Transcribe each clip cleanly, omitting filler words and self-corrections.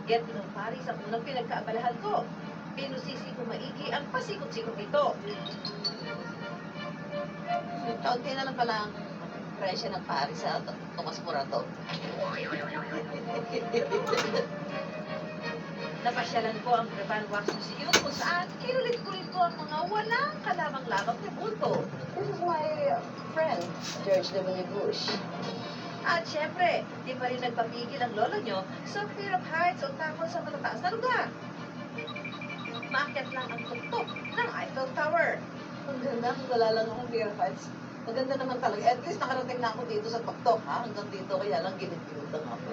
Get ng Paris ang unang pinagkaabalahan ko. Pinusisi ko maigi ang pasikot-sikot nito. Kaunti na lang pala ang presyo ng Paris sa Tomas Morato. Napasyalan ko ang Revan Wax Museum kung saan kinulit-kulit ko ang mga walang kalamang-lamang na bulto. This is my friend, George W. Bush. At syempre, di pa rin nagpapigil ang lolo nyo sa fear of heights o takot sa matataas na lugar. Maakyat lang ang tuktok ng Eiffel Tower. Ang ganda, wala lang akong beer fights. Maganda naman talaga. At least nakarating na ako dito sa tuktok, ha? Hanggang dito, kaya lang gilid-gilid lang ako.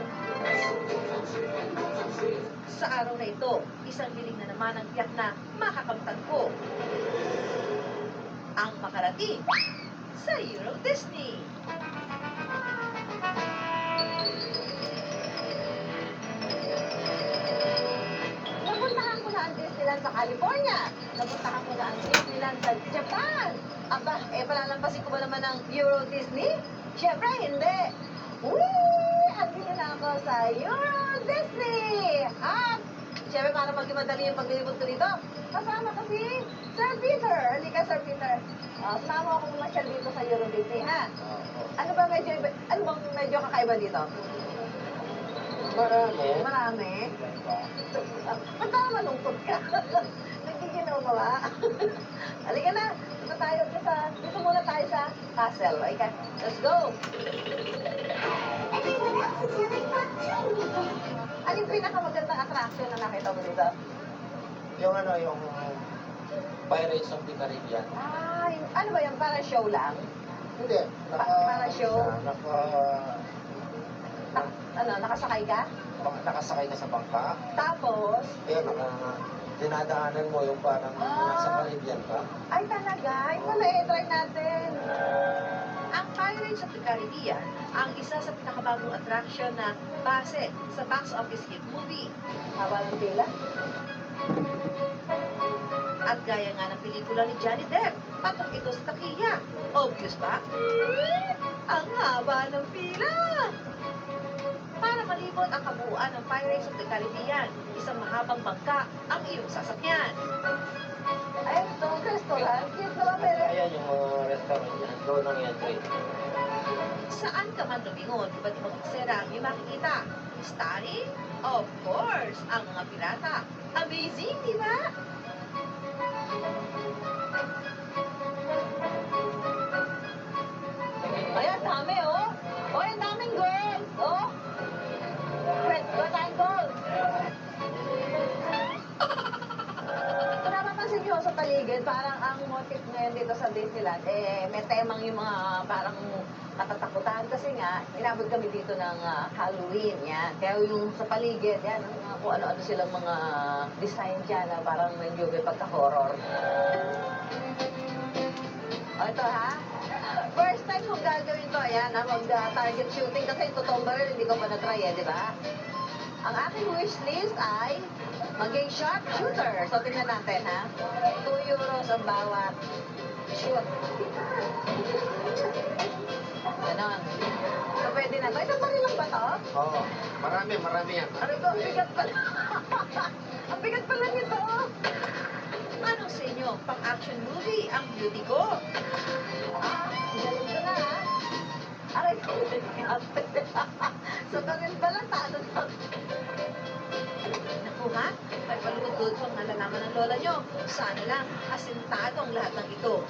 Sa araw na ito, isang hiling na naman ang tiyak na makakamtan ko. Ang makarating sa Euro Disney. Napuntahan ko na ang Disneyland sa California. Napuntahan ko na ang Disneyland sa Japan. Aba, palalampasin ko ba naman ang Euro Disney? Siyempre, hindi. Andito na ako sa Euro Disney. At, siyempre, para maging madali yung paglilibot ko dito, kasama ko si Sir Peter. Halika, Sir Peter. Sumama ako pumasyal dito sa Euro Disney, ha? Ano bang medyo kakaiba dito? Marami. Marami? Ba't naman malungkot ka? Nagiginaw mo ba? Halika na. Dito muna tayo sa castle. Okay? Let's go. Ano yung pinakamagandang attraction na nakita mo dito? Yung Pirates of the Caribbean. Ano ba yan? Para show lang? Hindi. Para show? Naka, Nakasakay ka? nakasakay ka sa bangka. Tapos? Ayun, dinadaanan mo yung parang nasa Caribbean ka. Ay, talaga? Ay, wala try natin. Ang Pirates of the Caribbean ang isa sa pinakabagong attraction na base sa box office hit movie. Haba ng pila? At gaya nga ng pelikula ni Johnny Depp, patok ito sa takiya. Obvious ba? Ang haba ng pila! Para malibot ang kabuuan ng Pirates of the Caribbean, isang mahabang bangka ang iyong sasakyan. Ay, ito, restaurant. Cute naman, pero... Ayan yung restaurant niya. Doon ang entry. Saan ka man lumingon, iba't ibang eksena ang iyong makikita. Starring, of course, ang mga pirata. Amazing, di ba? Ay, ang dami, oh. Oh, ang daming girls, oh. Red and gold. Kung napapansin nyo sa paligid, parang ang motif ngayon dito sa Disneyland, may temang yung mga parang katatakutan. Kasi nga, inabot kami dito ng Halloween, yan. Kaya yung sa paligid, yan, kung ano-ano silang mga design dyan na parang medyo may pagka-horror. O, ito ha. First time kong gagawin to, ayan, mag-target shooting kasi yung totoong baril, hindi ko pa na-try di ba? Ang aking wish list ay maging sharpshooter. So, tingnan natin, ha? 2 euros ang bawat shoot. Ganon. So, pwede na to. Ito baril lang ba to? Oo. Marami yan. Aray ko, ang bigat pala. Ang bigat pala nito. Anong sa inyo, pang-action movie ang beauty ko? Galing ko na, ha? Aray ko, sa baril pala, talo na. Naku ha, may palugod pang nalalaman ng lola nyo. Sana lang, asintado ang lahat ng ito.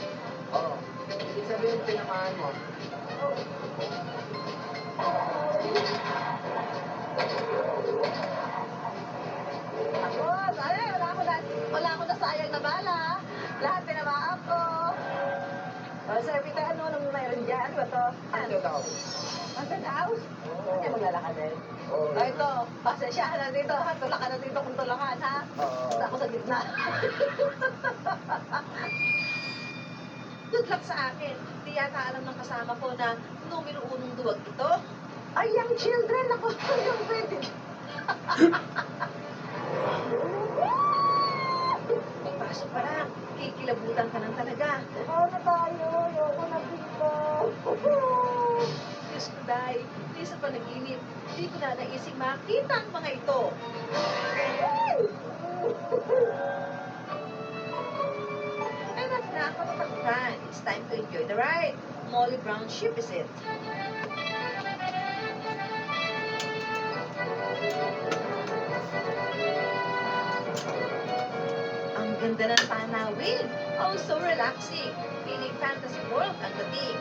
Oo. Ibig sabihin, tinamaan mo. Tapos, ay, wala ako na sayang na bala. Lahat tinamaan ko. Sir Peter, anong mayroon dyan? Ano ba to? Ano daw? Haunted house? Hindi maglalakad din. Oo. Ay, ito. Pasensyahan na dito, ha? Tulakan na dito kung tulakan, ha? Oo. Punta ako sa gitna. Good luck sa akin. Di yata alam ng kasama ko na numero 1 duwag ito. Ay, young children, ako. Yung pwede. Pagpasok pa lang, kikilabutan ka ng talaga. Oo na tayo. Ayoko na dito. Diyos ko, Day, di sa panaginip. Di ko na naising makita ang mga ito. Enough na ako takutan. It's time to enjoy the ride. Molly Brown ship is it? Ang ganda ng tanawin. Oh, so relaxing. Feeling fantasy world ang dating.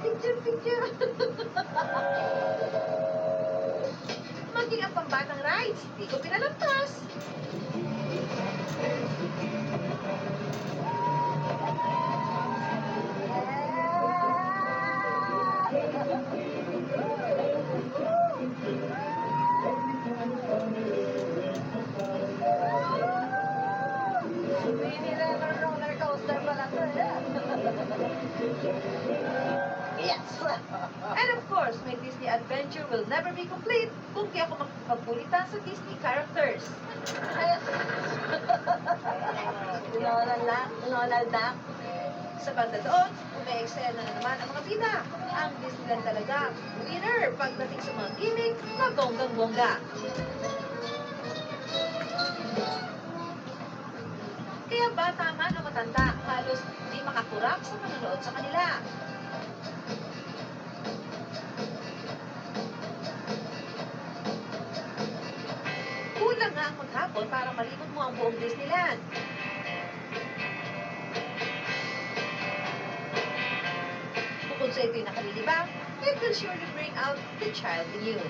Picture, picture. Maging ang pambatang rides, di ko pinalampas. Mini roller coaster pala to, Yes! And of course, my Disney adventure will never be complete kung di ako makikipagkulitan sa Disney characters. Donald Duck. Sa banda doon, ume-eksena na naman ang mga bida. Ang Disneyland talaga, winner pagdating sa mga gimmick na bonggang-bongga. Kaya bata man o matanda, halos di makakurap sa manonood sa kanila. Kulang nga ang maghapon para malibot mo ang buong Disneyland. Bukod sa ito'y nakalilibang, it will surely bring out the child in you.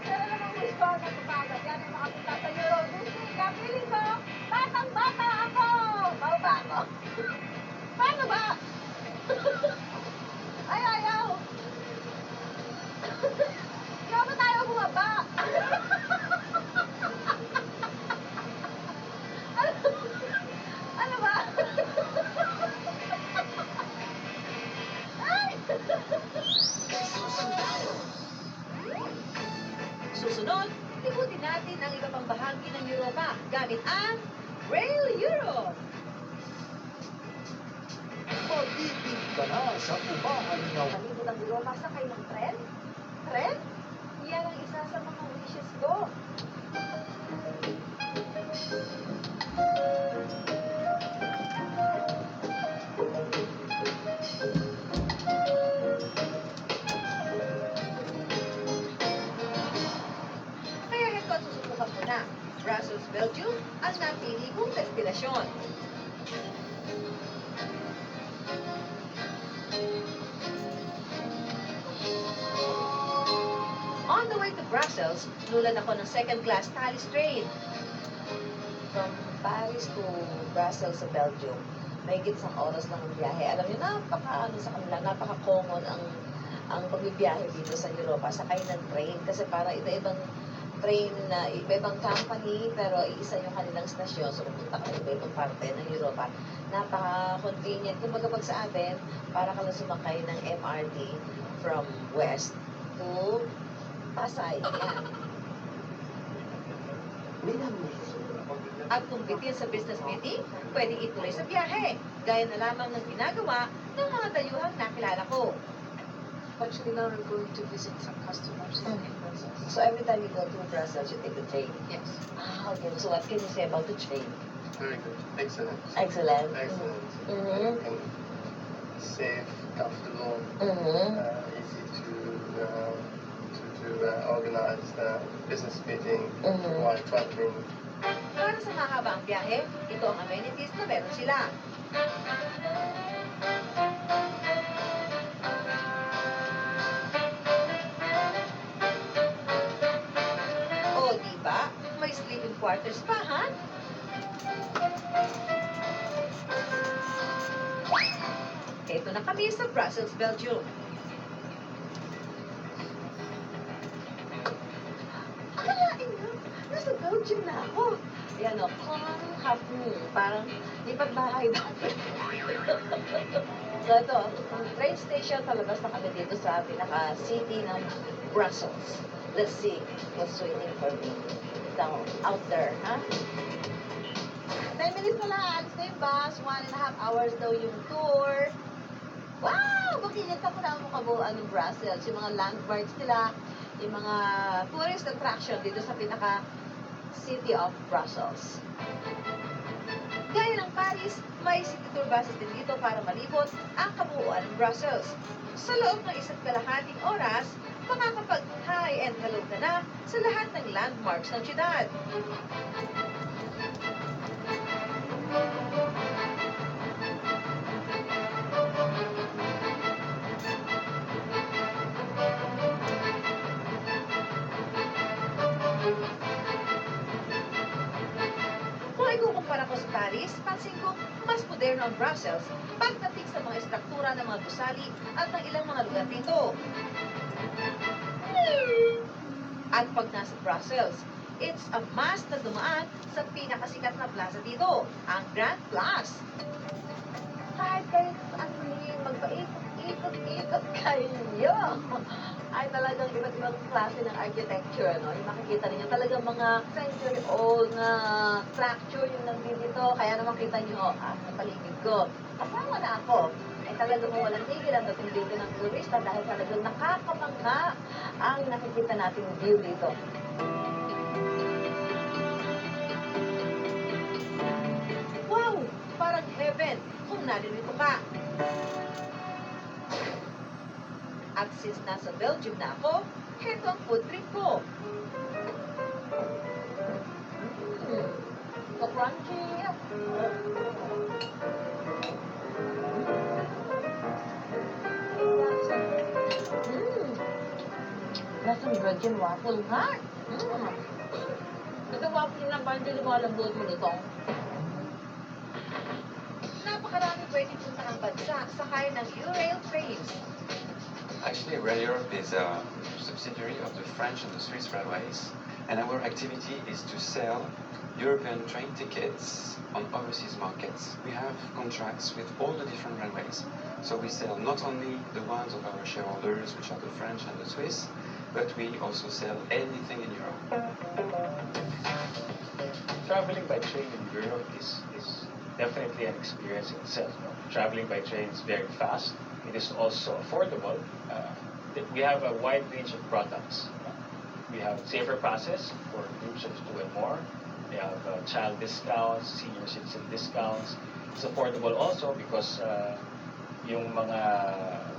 Pero namang gusto na tumagat yan ay makapunta sa Euro Disney. Kapiling ko, batang-bata ako! Baba ako! Paano ba? Ay, ayaw! Kaya ba tayo bumaba? Ano ba? Ay! Susunod, libutin natin ang iba pang bahagi ng Europa gamit ang Rail Europe. Magiging ka na sa umaanyaw. Malibot ang Europa sakay ng tren? Tren? Yan ang isa sa mga wishes ko. Kaya heto at susubukan ko na. Brussels, Belgium, ang napili kong destinasyon. On the way to Brussels, nulan ako ng second-class Thalys train. From Paris to Brussels sa Belgium, may isang oras lang ang biyahe. Alam niyo, napaka-ano sa kanila, napaka-common ang pagbibiyahe dito sa Europa, sakay ng train. Kasi para iba-ibang train na iba-ibang company, pero iisa yung kanilang stasyon. So, pupunta ka iba-ibang parte ng Europa. Napaka-convenient. Kumbaga pag sa atin, para ka lang sumakay ng MRT from west to Pasay. Yan. At kung bitin sa business meeting, pwedeng ituloy sa biyahe. Gaya na lamang ng ginagawa ng mga dayuhang nakilala ko. Actually, now we're going to visit some customers in Brussels. So every time you go to Brussels, you take the train. Yes. Ah, okay. So what can you say about the train? Very good. Excellent. Excellent. Excellent. Mm-hmm. And safe, comfortable, Mm-hmm. easy to organize the business meeting Mhm. while traveling. Para sa mahaba ang biyahe, ito ang amenities na meron sila. O, diba? May sleeping quarters pa, ha? Ito na kami sa Brussels, Belgium. Akalain mo, nasa Belgium na ako. Yan o, half moon. Parang lipat bahay daw. So ito, ang train station, palabas na kami dito sa pinaka-city ng Brussels. Let's see what's waiting for me down out there, ha? 10 minutes na lang, alis na yung bus. 1.5 hours daw yung tour. Wow! Makikita ko na ang kabuuan ng Brussels. Yung mga landmarks nila, yung mga tourist attraction dito sa pinaka-city of Brussels. Gaya ng Paris, may city tour buses din dito para malibot ang kabuuan ng Brussels. Sa loob ng isa't kalahating oras, makakapag-hi and hello ka na sa lahat ng landmarks ng syudad. Kung ikukumpara ko sa Paris, pansin ko mas moderno ang Brussels pagdating sa mga estruktura ng mga gusali at ng ilang mga lugar dito. At pag nasa Brussels, it's a must na dumaan sa pinakasikat na plaza dito, ang Grand Place. Kahit ano rin, magpaikot-ikot kayo. Ay talagang iba't ibang klase ng architecture, no? Yung makikita ninyo talagang mga century-old na structure yung nandito. Kaya naman kita nyo, sa paligid ko. Kasama na ako. Ay talagang walang tigil ang dating dito ng turista dahil talagang nakakamangha ang nakikita nating view dito. Wow! Parang heaven kung naririto ka. At since nasa Belgium na ako, heto ang food trip ko. So-crunchy. Lasang Belgian waffle, ha? Ito waffle na parang hindi lumalambot mo nito. Napakarami pwede puntahang bansa sakay ng Eurail trains. Actually, Rail Europe is a subsidiary of the French and the Swiss railways, and our activity is to sell European train tickets on overseas markets. We have contracts with all the different railways, so we sell not only the ones of our shareholders, which are the French and the Swiss, but we also sell anything in Europe. Traveling by train in Europe is definitely an experience in itself. No? Traveling by train is very fast. It is also affordable. We have a wide range of products. We have safer passes for groups of 2 and more. We have child discounts, senior citizen discounts. It's affordable also because yung mga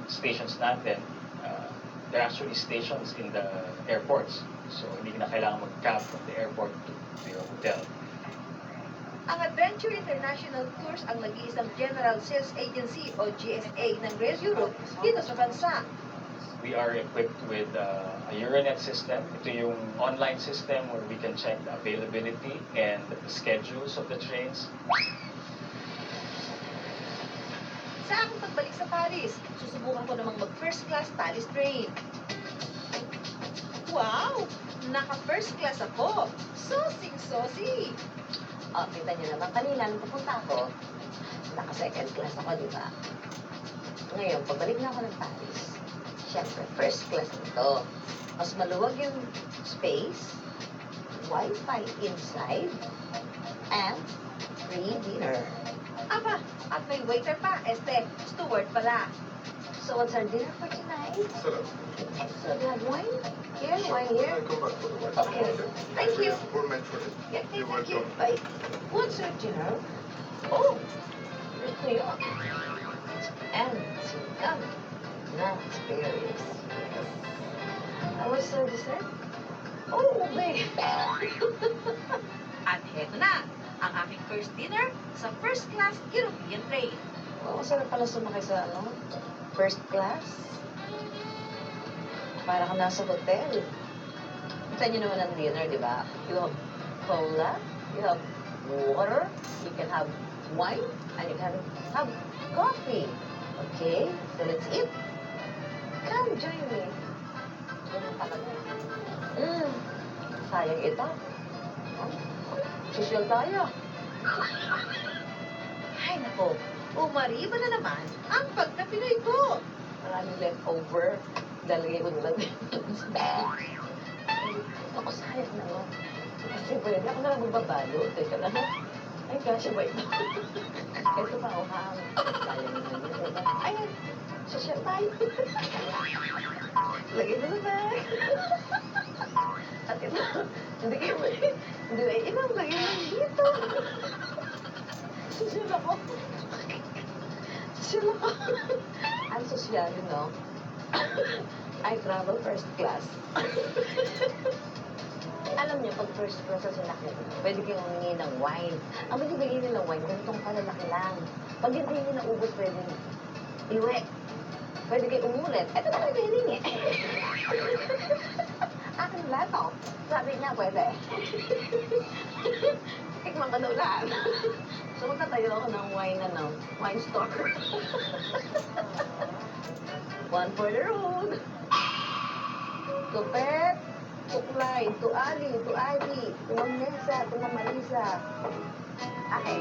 stations natin, they're actually stations in the airports. So hindi na kailangan mag-cab from the airport to your hotel. Ang Adventure International Tours ang nag-iisang General Sales Agency o GSA ng Rail Europe dito sa bansa. We are equipped with a Euronet system. Ito yung online system where we can check the availability and the schedules of the trains. Sa aking pagbalik sa Paris, susubukan ko namang mag-first class Paris train. Wow! Naka-first class ako! Sosing-sosi! O, kita niyo naman, kanina nung pupunta ako, naka-second class ako, di ba? Ngayon, pagbalik na ako ng Paris, syempre, first class nito. Mas maluwag yung space, Wi-Fi inside, and free dinner. Aba, at may waiter pa, steward pala. So, what's our dinner for tonight? Sort of. So, we have wine here, wine here. I'll come back for the white. Okay. Thank you. Or metro. Yeah, You're thank you. welcome. Bye. What's our dinner? Oh, ito yun. And come. Not berries. And what's our dessert? Oh, babe. At heto na, ang aking first dinner sa first class European train. Oh, masarap pala sumakay sa first class. Para ka nasa hotel. Kita niyo naman ang dinner, di ba? You have cola, you have water, you can have wine, and you can have coffee. Okay? So let's eat. Come, join me. Sayang ito. Huh? Social tayo. Ay, nako. Umariba na naman ang pagka-Pinoy ko. Maraming leftover. Lalagay ko na lang dito. Ako, sayang naman. Kasi pwede ako na lang magbabalo. Teka lang. Ay, kasya ba ito? Ito pa, oh, hang. Sayang naman yun. Diba? Ayan. Social tayo. Lagay mo na ba? At ito, hindi kayo hindi na inang lagay lang dito. Social ako. Social ako. Ang social, you know. I travel first class. Alam niyo, pag first class sa sinakyan, pwede kayong humingi ng wine. Ang binibigay nila ng wine, ganitong kalalaki lang. Pag hindi nyo naubos, pwede iwi. Pwede kayo umulit. Ito na kayo hiningi. Akin lahat, oh. Sabi niya, pwede. Tikman ka daw lahat. So, magtatayo ako ng wine store. One for the road. To Pet, to Clyde, to Ali, to Ivy, to Ma'am Nessa, to Ma'am Marisa. Akin.